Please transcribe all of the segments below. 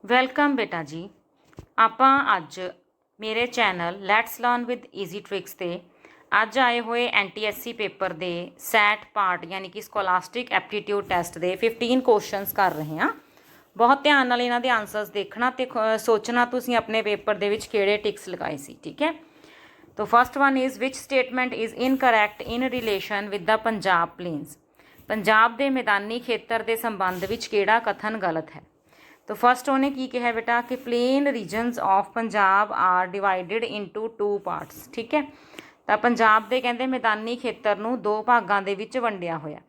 Welcome ਬੇਟਾ ਜੀ। ਆਪਾਂ ਅੱਜ ਮੇਰੇ channel let's learn with easy tricks ਤੇ ਅੱਜ ਆਏ ਹੋਏ NTSC ਪੇਪਰ ਦੇ ਸੈਟ ਪਾਰਟ ਯਾਨੀ ਕਿ ਸਕੋਲਾਸਟਿਕ ਐਪਟੀਟਿਊਡ ਟੈਸਟ ਦੇ 15 ਕੁਐਸਚਨਸ ਕਰ ਰਹੇ ਹਾਂ। ਬਹੁਤ ਧਿਆਨ ਨਾਲ ਇਹਨਾਂ ਦੇ ਆਨਸਰਸ ਦੇਖਣਾ ਤੇ ਸੋਚਣਾ ਤੁਸੀਂ ਆਪਣੇ ਪੇਪਰ ਦੇ ਵਿੱਚ ਕਿਹੜੇ ਟਿਕਸ ਲਗਾਏ ਸੀ। ਠੀਕ ਹੈ, तो first one is which statement is incorrect in relation with the Punjab plains. Punjab के मैदानी खेतर के संबंध में किहड़ा कथन गलत है। तो फर्स्ट उन्हें की कहा बेटा कि plain regions of Punjab are divided into 2 parts. ठीक है, तो पंजाब के कहते मैदानी खेतर नूं 2 भागों के विच वंडिया होया।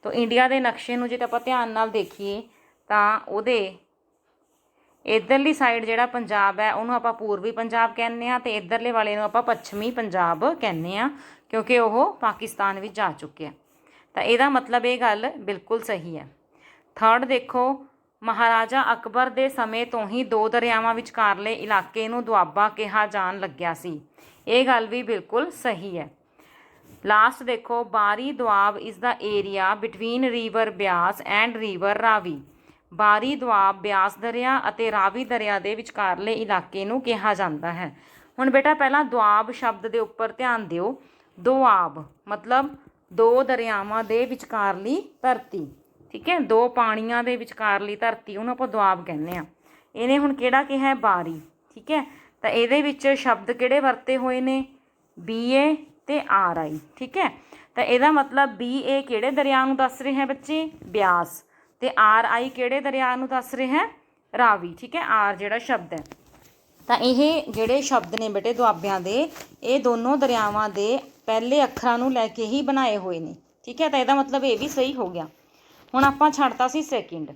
तो इंडिया के नक्शे नूं जे आपां ध्यान नाल देखीए तां उहदे इधरली साइड जिहड़ा पंजाब है उन्होंने आपां पूर्वी पंजाब कहने आ ते इधरले वाले नूं आपां पच्छमी पंजाब कहने आ क्योंकि वो पाकिस्तान विच जा चुके हैं। तो इहदा मतलब ये गल बिल्कुल सही है। थर्ड देखो, महाराजा अकबर के समय तो ही 2 दरियावां विचकारले इलाके नूं दुआबा कहा जान लग्या सी। ये गल भी बिल्कुल सही है। लास्ट देखो, बारी Doab is the area between river Beas and river Ravi. बारी दुआब ब्यास दरिया और रावी दरिया के विचकारले इलाके नूं कहा जाता है। हुण बेटा पहला दुआब शब्द के उपर ध्यान दिओ। दुआब मतलब 2 दरियावां के विचकारली धरती। ठीक है, 2 पाणियां के विचकारली धरती उन्होंने आपां दुआब कहने आ। इहने हुण किहड़ा कहा है? बारी। ठीक है, तो इहदे विच शब्द किहड़े वरते हुए ने? BA ते RI। ठीक है, तो इहदा मतलब BA किहड़े दरिया नूं दस रहे हैं बच्चे? ब्यास। तो RI किहड़े दरिया नूं दस रहे हैं? रावी। ठीक है, R जिहड़ा शब्द है तो ये जिहड़े शब्द ने बेटे दुआबियां दे ये दोनों दरियावां दे पहले अखरां नूं लैके ही बनाए हुए ने। ठीक है, तो इसदा मतलब ये भी सही हो गया। हुण आपां छड्डता सी सैकेंड,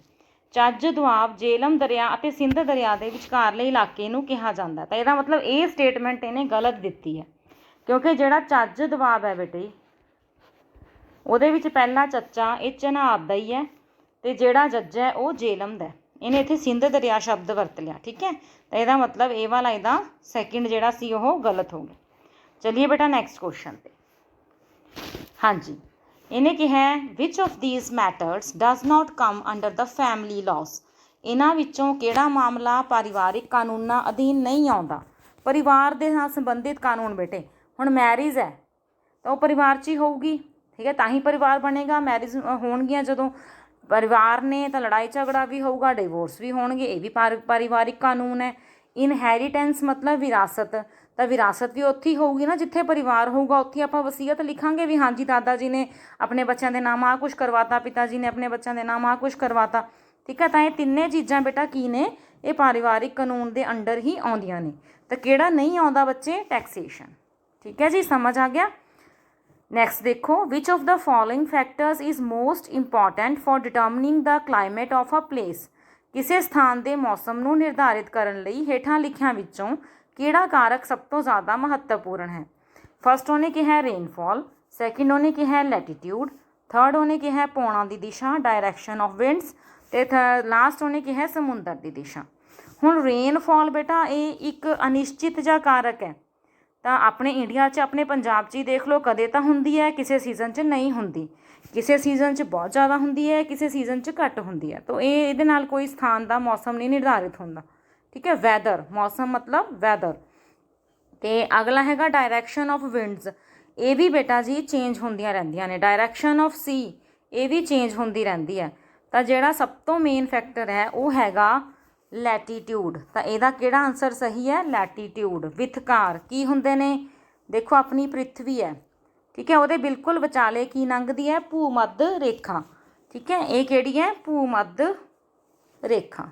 ਚੱਜ ਦੁਆਬ जेलम दरिया ਅਤੇ ਸਿੰਧ दरिया के विचकारले इलाके नूं कहा जाता है। तो इसदा मतलब ये स्टेटमेंट इन्हें गलत दी है क्योंकि जिहड़ा ਚੱਜ दुआब है बेटे ਉਹਦੇ ਵਿੱਚ ਪਹਿਲਾ ਚੱਚਾ ਇਹ ਝਨਾਬ ਦਾ ਹੀ है तो ਜਿਹੜਾ जज है वो जेलम ਦਾ। ਇਹਨੇ ਇੱਥੇ ਸਿੰਧ दरिया शब्द वरत लिया। ठीक है, तो यदा मतलब ये वाला ਇਹਦਾ सैकेंड ਜਿਹੜਾ ਸੀ ਉਹ गलत हो गया। चलिए बेटा नैक्सट क्वेश्चन पे। हाँ जी, इन्हें कहा which of these matters does not come under the family loss. इन्हां विचों किहड़ा मामला पारिवारिक कानूनां अधीन नहीं आउंदा। परिवार दे नाल संबंधित कानून बेटे हुण मैरिज है तो वो परिवार 'च ही होਊगी। ठीक है, तां ही परिवार बनेगा। मैरिज होणगीਆਂ ਜਦੋਂ परिवार ने तो लड़ाई झगड़ा भी होगा, डिवोर्स भी होणगे, ये भी पारिवारिक कानून है। इनहैरीटेंस मतलब विरासत, तो विरासत भी उत्थे ही होगी ना जिथे परिवार होगा, उत्थे आपां वसीयत लिखांगे भी हाँ जी दादा जी ने अपने बच्चों के नाम आ कुछ करवाता, पिता जी ने अपने बच्चों के नाम आ कुछ करवाता। ठीक है, तो ये तिन्ने चीज़ां बेटा की ने ये पारिवारिक कानून के अंडर ही आउंदियां ने। तो किहड़ा नहीं आउंदा बच्चे? टैक्सेशन। ठीक है जी, समझ आ गया। नैक्सट देखो, which of the following factors is most important for determining the climate of a place. किसी स्थान के मौसम को निर्धारित करने लई हेठां लिखियां विचों किहड़ा कारक सब तो ज़्यादा महत्वपूर्ण है। फर्स्ट उन्हें कहा रेनफॉल, सैकेंड उन्हें कहा लैटीट्यूड, थर्ड उन्हें कहा पौणा की दिशा डायरैक्शन ऑफ विंड्स, तो लास्ट उन्हें कहा समुंदर की दिशा। हुण रेनफॉल बेटा ये एक अनिश्चित जा कारक है। तो अपने इंडिया च अपने पंजाब च ही देख लो, कदे तो हुंदी है, किसी सीजन च नहीं हुंदी, किसी सीजन च बहुत ज़्यादा हुंदी है, किसी सीजन च घट हुंदी है। तो ये इहदे नाल कोई स्थान का मौसम नहीं निर्धारित होंदा। ठीक है, वैदर मौसम मतलब वैदर। तो अगला हैगा डायरैक्शन ऑफ विंड्स, ये भी बेटा जी चेंज होंदियां रहिंदियां ने। डायरैक्शन ऑफ सी ये भी चेंज होंदी रहिंदी है। तो जिहड़ा सब तो मेन फैक्टर है वो हैगा लैटीट्यूड। तो यदा किहड़ा आंसर सही है? लैटीट्यूड। विथकार की हुंदे ने? देखो अपनी पृथ्वी है। ठीक है, वो बिल्कुल विचाले की लंघदी है? भूमध्य रेखा। ठीक है, ये किहड़ी है? भूमध्य रेखा।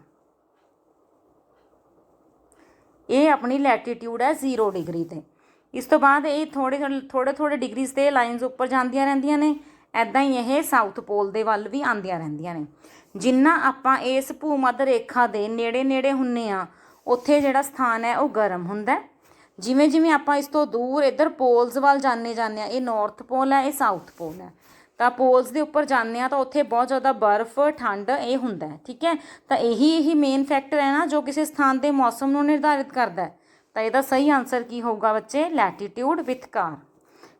ये अपनी लैटीट्यूड है 0 डिग्री ते। इस तो बाद ये थोड़े डिग्रीज ते लाइनस उपर जांदियां रहिंदियां ने। ऐदां ही ये साउथ पोल दे वल भी आंदियां रहिंदियां ने। जिन्ना आपां इस भूमध्य रेखा दे नेड़े नेड़े हुन्ने आ उत्थे जिहड़ा स्थान है वो गर्म हुंदा है। जिवें जिवें आपां इस तो दूर इधर पोल्स वाल जाने आ, ये नॉर्थ पोल है, ये साउथ पोल है। तो पोल्स के उपर जाने तो उत्थे बहुत ज़्यादा बर्फ ठंड ये हुंदा है। ठीक है, तो यही मेन फैक्टर है ना जो किसी स्थान के मौसम को निर्धारित करता है। तो इसका सही आंसर की होगा बच्चे? लैटीट्यूड विथकार।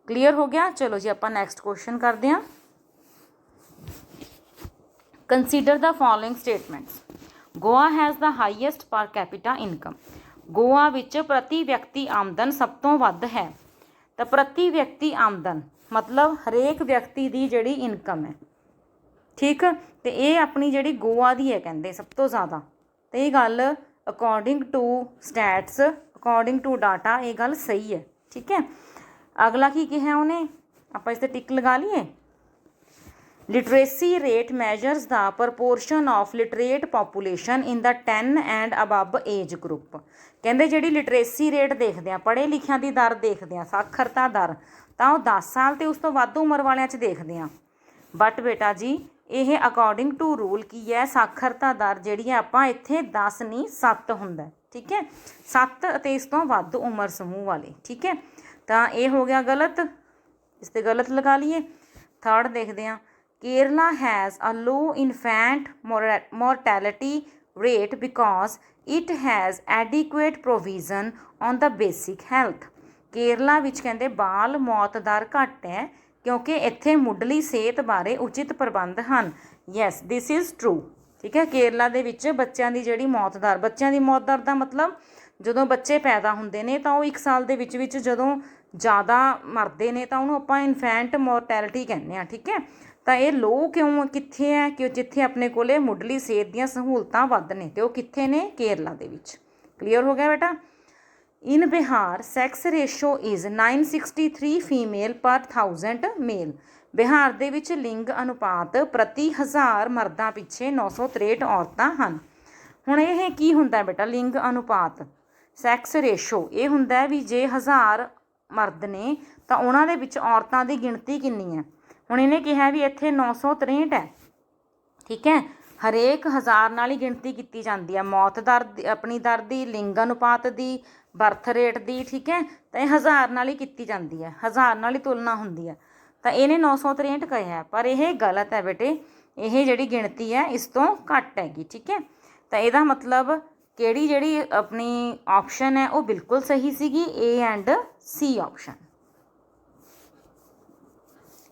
क्लीयर हो गया। चलो जी आपां नैक्सट क्वेश्चन करते हैं। Consider the following statements. Goa has the highest ਪਰ ਕੈਪੀਟਾ ਇਨਕਮ। ਗੋਆ ਵਿੱਚ ਪ੍ਰਤੀ ਵਿਅਕਤੀ ਆਮਦਨ ਸਭ ਤੋਂ ਵੱਧ ਹੈ। ਤਾਂ ਪ੍ਰਤੀ ਵਿਅਕਤੀ ਆਮਦਨ ਮਤਲਬ ਹਰੇਕ ਵਿਅਕਤੀ ਦੀ ਜਿਹੜੀ ਇਨਕਮ ਹੈ, ਠੀਕ। ਅਤੇ ਇਹ ਆਪਣੀ ਜਿਹੜੀ ਗੋਆ ਦੀ ਹੈ ਕਹਿੰਦੇ ਸਭ ਤੋਂ ਜ਼ਿਆਦਾ। ਅਤੇ ਇਹ ਗੱਲ according to stats, according to data ਇਹ ਗੱਲ ਸਹੀ ਹੈ, ਠੀਕ ਹੈ। ਅਗਲਾ ਕੀ ਕਿਹਾ ਉਹਨੇ, ਆਪਾਂ ਇਸ 'ਤੇ ਟਿਕ ਲਗਾ ਲਈਏ। Literacy rate measures the proportion of literate population in the 10 and above age group. ਕਹਿੰਦੇ ਜਿਹੜੀ ਲਿਟਰੇਸੀ ਰੇਟ ਦੇਖਦੇ ਆ, ਪੜ੍ਹੇ ਲਿਖਿਆਂ ਦੀ ਦਰ ਦੇਖਦੇ ਆ, ਸਾਖਰਤਾ ਦਰ, ਤਾਂ ਉਹ 10 ਸਾਲ ਅਤੇ ਉਸ ਤੋਂ ਵੱਧ ਉਮਰ ਵਾਲਿਆਂ 'ਚ ਦੇਖਦੇ ਆ। ਬਟ ਬੇਟਾ ਜੀ ਇਹ ਅਕੋਰਡਿੰਗ ਟੂ ਰੂਲ ਕੀ ਹੈ, ਸਾਖਰਤਾ ਦਰ ਜਿਹੜੀ ਹੈ ਆਪਾਂ ਇੱਥੇ 10 ਨਹੀਂ 7 ਹੁੰਦਾ, ਠੀਕ ਹੈ। 7 ਅਤੇ ਇਸ ਤੋਂ ਵੱਧ ਉਮਰ ਸਮੂਹ ਵਾਲੇ, ਠੀਕ ਹੈ। ਤਾਂ ਇਹ ਹੋ ਗਿਆ ਗਲਤ, ਇਸ 'ਤੇ ਗਲਤ ਲਗਾ ਲਈਏ। ਥਰਡ ਦੇਖਦੇ ਹਾਂ। Kerala has a low infant mortality rate because it has adequate provision on the basic health. Kerala ਵਿੱਚ ਕਹਿੰਦੇ ਬਾਲ ਮੌਤ ਦਰ ਘੱਟ ਹੈ ਕਿਉਂਕਿ ਇੱਥੇ ਮੁੱਢਲੀ ਸਿਹਤ ਬਾਰੇ ਉਚਿਤ ਪ੍ਰਬੰਧ ਹਨ। ਯੈਸ ਦਿਸ ਇਜ਼ ਟਰੂ, ਠੀਕ ਹੈ। ਕੇਰਲਾ ਦੇ ਵਿੱਚ ਬੱਚਿਆਂ ਦੀ ਜਿਹੜੀ ਮੌਤ ਦਰ, ਬੱਚਿਆਂ ਦੀ ਮੌਤ ਦਰ ਦਾ ਮਤਲਬ ਜਦੋਂ ਬੱਚੇ ਪੈਦਾ ਹੁੰਦੇ ਨੇ ਤਾਂ ਉਹ 1 ਸਾਲ ਦੇ ਵਿੱਚ ਜਦੋਂ ਜ਼ਿਆਦਾ ਮਰਦੇ ਨੇ ਤਾਂ ਉਹਨੂੰ ਆਪਾਂ ਇਨਫੈਂਟ ਮੋਰਟੈਲਿਟੀ ਕਹਿੰਦੇ ਹਾਂ, ਠੀਕ ਹੈ। ਤਾਂ ਇਹ ਲੋ ਕਿਉਂ ਕਿੱਥੇ ਹੈ, ਕਿ ਜਿੱਥੇ ਆਪਣੇ ਕੋਲੇ ਮੁੱਢਲੀ ਸਿਹਤ ਦੀਆਂ ਸਹੂਲਤਾਂ ਵੱਧ ਨੇ, ਅਤੇ ਉਹ ਕਿੱਥੇ ਨੇ, ਕੇਰਲਾ ਦੇ ਵਿੱਚ। ਕਲੀਅਰ ਹੋ ਗਿਆ ਬੇਟਾ। In Bihar sex ratio is 963 female per 1000 ਮੇਲ। ਬਿਹਾਰ ਦੇ ਵਿੱਚ ਲਿੰਗ ਅਨੁਪਾਤ ਪ੍ਰਤੀ 1000 ਮਰਦਾਂ ਪਿੱਛੇ 963 ਔਰਤਾਂ ਹਨ। ਹੁਣ ਇਹ ਕੀ ਹੁੰਦਾ ਬੇਟਾ, ਲਿੰਗ ਅਨੁਪਾਤ, ਸੈਕਸ ਰੇਸ਼ੋ, ਇਹ ਹੁੰਦਾ ਵੀ ਜੇ 1000 ਮਰਦ ਨੇ ਤਾਂ ਉਹਨਾਂ ਦੇ ਵਿੱਚ ਔਰਤਾਂ ਦੀ ਗਿਣਤੀ ਕਿੰਨੀ ਹੈ। ਹੁਣ ਇਹਨੇ ਕਿਹਾ ਵੀ ਇੱਥੇ 963 ਹੈ, ਠੀਕ ਹੈ। ਹਰੇਕ 1000 ਨਾਲ ਹੀ ਗਿਣਤੀ ਕੀਤੀ ਜਾਂਦੀ ਹੈ, ਮੌਤ ਦਰ ਆਪਣੀ ਦਰ ਦੀ, ਲਿੰਗ ਅਨੁਪਾਤ ਦੀ, ਬਰਥ ਰੇਟ ਦੀ, ਠੀਕ ਹੈ। ਤਾਂ ਇਹ 1000 ਨਾਲ ਹੀ ਕੀਤੀ ਜਾਂਦੀ ਹੈ, 1000 ਨਾਲ ਹੀ ਤੁਲਨਾ ਹੁੰਦੀ ਹੈ। ਤਾਂ ਇਹਨੇ 963 ਕਿਹਾ, ਪਰ ਇਹ ਗਲਤ ਹੈ ਬੇਟੇ। ਇਹ ਜਿਹੜੀ ਗਿਣਤੀ ਹੈ ਇਸ ਤੋਂ ਘੱਟ ਹੈਗੀ, ਠੀਕ ਹੈ। ਤਾਂ ਇਹਦਾ ਮਤਲਬ ਕਿਹੜੀ ਜਿਹੜੀ ਆਪਣੀ ਆਪਸ਼ਨ ਹੈ ਉਹ ਬਿਲਕੁਲ ਸਹੀ ਸੀਗੀ, ਏ ਐਂਡ ਸੀ ਆਪਸ਼ਨ।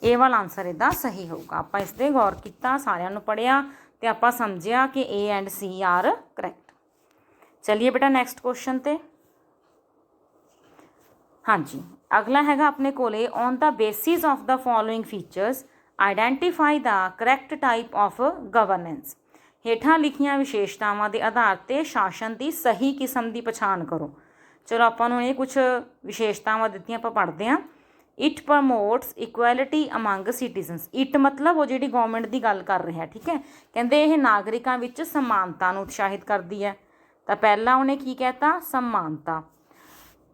ਇਹ ਵਾਲਾ ਆਨਸਰ ਇਹਦਾ ਸਹੀ ਹੋਊਗਾ। ਆਪਾਂ ਇਸ 'ਤੇ ਗੌਰ ਕੀਤਾ, ਸਾਰਿਆਂ ਨੂੰ ਪੜ੍ਹਿਆ ਅਤੇ ਆਪਾਂ ਸਮਝਿਆ ਕਿ A and C are correct. ਚਲਿਏ ਬੇਟਾ ਨੈਕਸਟ ਕੁਐਸਚਨ 'ਤੇ। ਹਾਂਜੀ, ਅਗਲਾ ਹੈਗਾ ਆਪਣੇ ਕੋਲੇ on the basis of the following features identify the correct type of governance. ਹੇਠਾਂ ਲਿਖੀਆਂ ਵਿਸ਼ੇਸ਼ਤਾਵਾਂ ਦੇ ਆਧਾਰ 'ਤੇ ਸ਼ਾਸਨ ਦੀ ਸਹੀ ਕਿਸਮ ਦੀ ਪਛਾਣ ਕਰੋ। ਚਲੋ ਆਪਾਂ ਨੂੰ ਇਹ ਕੁਛ ਵਿਸ਼ੇਸ਼ਤਾਵਾਂ ਦਿੱਤੀਆਂ, ਆਪਾਂ ਪੜ੍ਹਦੇ ਹਾਂ। It promotes equality among citizens. It ਮਤਲਬ ਉਹ ਜਿਹੜੀ ਗੌਰਮੈਂਟ ਦੀ ਗੱਲ ਕਰ ਰਿਹਾ, ਠੀਕ ਹੈ। ਕਹਿੰਦੇ ਇਹ ਨਾਗਰਿਕਾਂ ਵਿੱਚ ਸਮਾਨਤਾ ਨੂੰ ਉਤਸ਼ਾਹਿਤ ਕਰਦੀ ਹੈ। ਤਾਂ ਪਹਿਲਾਂ ਉਹਨੇ ਕੀ ਕਹਿਤਾ, ਸਮਾਨਤਾ।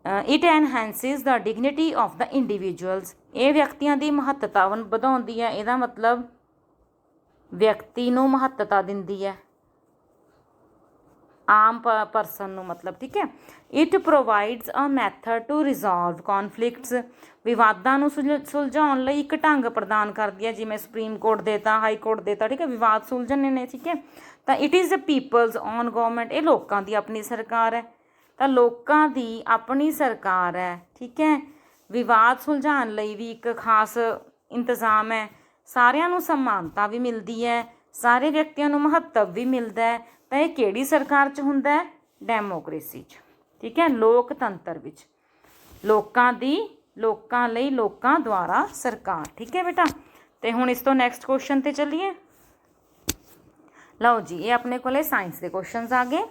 It enhances the dignity of the individuals. ਇਹ ਵਿਅਕਤੀਆਂ ਦੀ ਮਹੱਤਤਾ ਵਧਾਉਂਦੀ ਹੈ, ਇਹਦਾ ਮਤਲਬ ਵਿਅਕਤੀ ਨੂੰ ਮਹੱਤਤਾ ਦਿੰਦੀ ਹੈ, ਆਮ ਪਰਸਨ ਨੂੰ ਮਤਲਬ, ਠੀਕ ਹੈ। It provides a method to resolve conflicts. ਵਿਵਾਦਾਂ ਨੂੰ ਸੁਲਝਾਉਣ ਲਈ ਇੱਕ ਢੰਗ ਪ੍ਰਦਾਨ ਕਰਦੀ ਹੈ, ਜਿਵੇਂ ਸੁਪਰੀਮ ਕੋਰਟ ਦੇਤਾ, ਹਾਈ ਕੋਰਟ ਦੇਤਾ, ਠੀਕ ਹੈ। ਵਿਵਾਦ ਸੁਲਝਣੇ ਨੇ, ਠੀਕ ਹੈ। ਤਾਂ it is the people's own government. ਇਹ ਲੋਕਾਂ ਦੀ ਆਪਣੀ ਸਰਕਾਰ ਹੈ, ਤਾਂ ਲੋਕਾਂ ਦੀ ਆਪਣੀ ਸਰਕਾਰ ਹੈ, ਠੀਕ ਹੈ। ਵਿਵਾਦ ਸੁਲਝਾਉਣ ਲਈ ਵੀ ਇੱਕ ਖਾਸ ਇੰਤਜ਼ਾਮ ਹੈ। ਸਾਰਿਆਂ ਨੂੰ ਸਮਾਨਤਾ ਵੀ ਮਿਲਦੀ ਹੈ, ਸਾਰੇ ਵਿਅਕਤੀਆਂ ਨੂੰ ਮਹੱਤਵ ਵੀ ਮਿਲਦਾ ਹੈ। ਤਾਂ ਇਹ ਕਿਹੜੀ ਸਰਕਾਰ 'ਚ ਹੁੰਦਾ ਹੈ, ਡੈਮੋਕ੍ਰੇਸੀ 'ਚ, ਠੀਕ ਹੈ, ਲੋਕਤੰਤਰ ਵਿੱਚ। ਲੋਕਾਂ ਦੀ, ਲੋਕਾਂ ਲਈ, ਲੋਕਾਂ ਦੁਆਰਾ ਸਰਕਾਰ, ਠੀਕ ਹੈ ਬੇਟਾ। ਅਤੇ ਹੁਣ ਇਸ ਤੋਂ ਨੈਕਸਟ ਕੁਐਸਚਨ 'ਤੇ ਚੱਲੀਏ। ਲਓ ਜੀ, ਇਹ ਆਪਣੇ ਕੋਲੇ ਸਾਇੰਸ ਦੇ ਕੁਐਸਚਨਸ ਆ ਗਏ।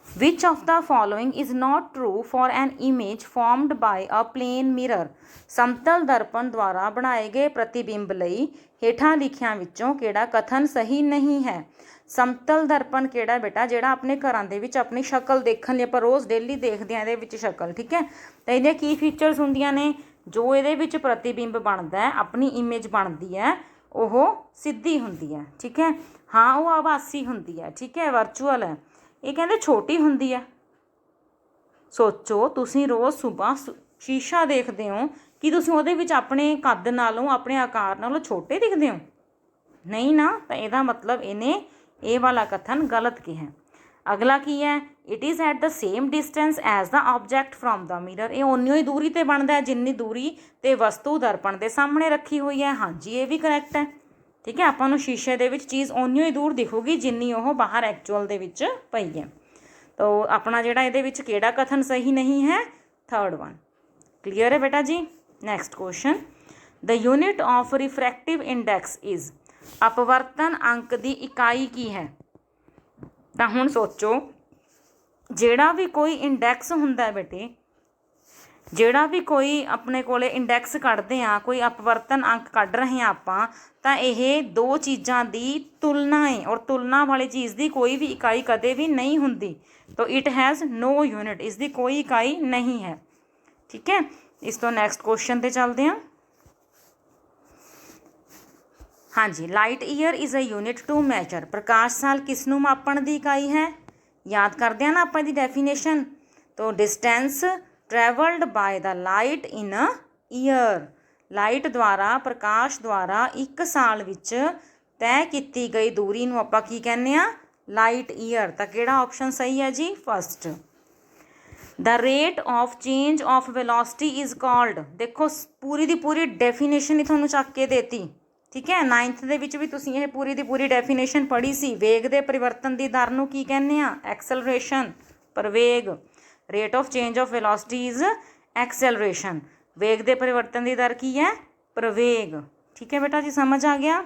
Which of the following is not true for an image formed by a plane mirror? ਸਮਤਲ ਦਰਪਣ ਦੁਆਰਾ ਬਣਾਏ ਗਏ ਪ੍ਰਤੀਬਿੰਬ ਲਈ ਹੇਠਾਂ ਲਿਖਿਆਂ ਵਿੱਚੋਂ ਕਿਹੜਾ ਕਥਨ ਸਹੀ ਨਹੀਂ ਹੈ। ਸਮਤਲ ਦਰਪਣ ਕਿਹੜਾ ਬੇਟਾ, ਜਿਹੜਾ ਆਪਣੇ ਘਰਾਂ ਦੇ ਵਿੱਚ ਆਪਣੀ ਸ਼ਕਲ ਦੇਖਣ ਲਈ ਆਪਾਂ ਰੋਜ਼ ਡੇਲੀ ਦੇਖਦੇ ਹਾਂ ਇਹਦੇ ਵਿੱਚ ਸ਼ਕਲ, ਠੀਕ ਹੈ। ਤਾਂ ਇਹਦੀਆਂ ਕੀ ਫੀਚਰਸ ਹੁੰਦੀਆਂ ਨੇ, ਜੋ ਇਹਦੇ ਵਿੱਚ ਪ੍ਰਤੀਬਿੰਬ ਬਣਦਾ ਹੈ, ਆਪਣੀ ਇਮੇਜ ਬਣਦੀ ਹੈ, ਉਹ ਸਿੱਧੀ ਹੁੰਦੀ ਹੈ, ਠੀਕ ਹੈ। ਹਾਂ, ਉਹ ਆਭਾਸੀ ਹੁੰਦੀ ਹੈ, ਠੀਕ ਹੈ, ਵਰਚੁਅਲ ਹੈ। ਇਹ ਕਹਿੰਦੇ ਛੋਟੀ ਹੁੰਦੀ ਹੈ। ਸੋਚੋ, ਤੁਸੀਂ ਰੋਜ਼ ਸੁਬਾਹ ਸ਼ੀਸ਼ਾ ਦੇਖਦੇ ਹੋ, ਕੀ ਤੁਸੀਂ ਉਹਦੇ ਵਿੱਚ ਆਪਣੇ ਕੱਦ ਨਾਲੋਂ, ਆਪਣੇ ਆਕਾਰ ਨਾਲੋਂ ਛੋਟੇ ਦਿਖਦੇ ਹੋ? ਨਹੀਂ ਨਾ। ਤਾਂ ਇਹਦਾ ਮਤਲਬ ਇਹਨੇ ਇਹ ਵਾਲਾ ਕਥਨ ਗਲਤ ਕਿਹਾ। ਅਗਲਾ ਕੀ ਹੈ, it is at the same distance as the object from the mirror. ਇਹ ਓਨੀ ਹੀ ਦੂਰੀ 'ਤੇ ਬਣਦਾ ਹੈ ਜਿੰਨੀ ਦੂਰੀ 'ਤੇ ਵਸਤੂ ਦਰਪਣ ਦੇ ਸਾਹਮਣੇ ਰੱਖੀ ਹੋਈ ਹੈ। ਹਾਂਜੀ, ਇਹ ਵੀ ਕਰੈਕਟ ਹੈ। ठीक है, ਆਪਾਂ ਨੂੰ शीशे ਦੇ ਵਿੱਚ ਚੀਜ਼ ਓਨੀ ਹੀ ਦੂਰ ਦਿਖੂਗੀ ਜਿੰਨੀ ਉਹ ਬਾਹਰ ਐਕਚੁਅਲ ਦੇ ਵਿੱਚ ਪਈ ਹੈ। तो अपना ਜਿਹੜਾ ਇਹਦੇ ਵਿੱਚ ਕਿਹੜਾ ਕਥਨ ਸਹੀ ਨਹੀਂ ਹੈ? Third one. क्लीयर है बेटा जी? Next question, the unit of refractive index is, अपवर्तन अंक की इकाई की है? तो हुण सोचो, ਜਿਹੜਾ भी कोई इंडैक्स हुंदा है बेटे, ਜਿਹੜਾ भी कोई अपने कोले इंडैक्स ਕੱਢਦੇ ਆ, कोई अपवर्तन अंक ਕੱਢ ਰਹੇ ਹਾਂ ਆਪਾਂ, ਤਾਂ ਇਹ ਦੋ ਚੀਜ਼ਾਂ ਦੀ ਤੁਲਨਾ ਹੈ ਔਰ ਤੁਲਨਾ ਵਾਲੀ ਚੀਜ਼ ਦੀ ਕੋਈ ਵੀ ਇਕਾਈ ਕਦੇ ਵੀ ਨਹੀਂ ਹੁੰਦੀ। तो इट हैज़ नो यूनिट, इसकी कोई इकाई नहीं है। ठीक है, इस तो नैक्सट क्वेश्चन पर चलते हैं। हाँ जी, light year is a unit to measure, प्रकाश साल किसनों मापण की इकाई है? याद करते हैं ना आप इसकी डेफिनेशन। तो distance travelled by the light in a year, light द्वारा प्रकाश द्वारा एक साल विच तय की गई दूरी नूं आपां की कहने आ? Light year. तो किहड़ा ऑप्शन सही है जी? First. The rate of change of velocity is called, देखो पूरी दी पूरी डेफिनेशन ही तुहानूं चक के देती। ठीक है, 9th दे विच भी तुसीं ये पूरी दी पूरी डेफिनेशन पढ़ी सी। वेग दे परिवर्तन की दर नूं की कहने आ? एक्सलरेशन, प्रवेग। Rate of change of velocity is acceleration, वेग दे परिवर्तन की दर की है? प्रवेग। ठीक है बेटा जी, समझ आ गया?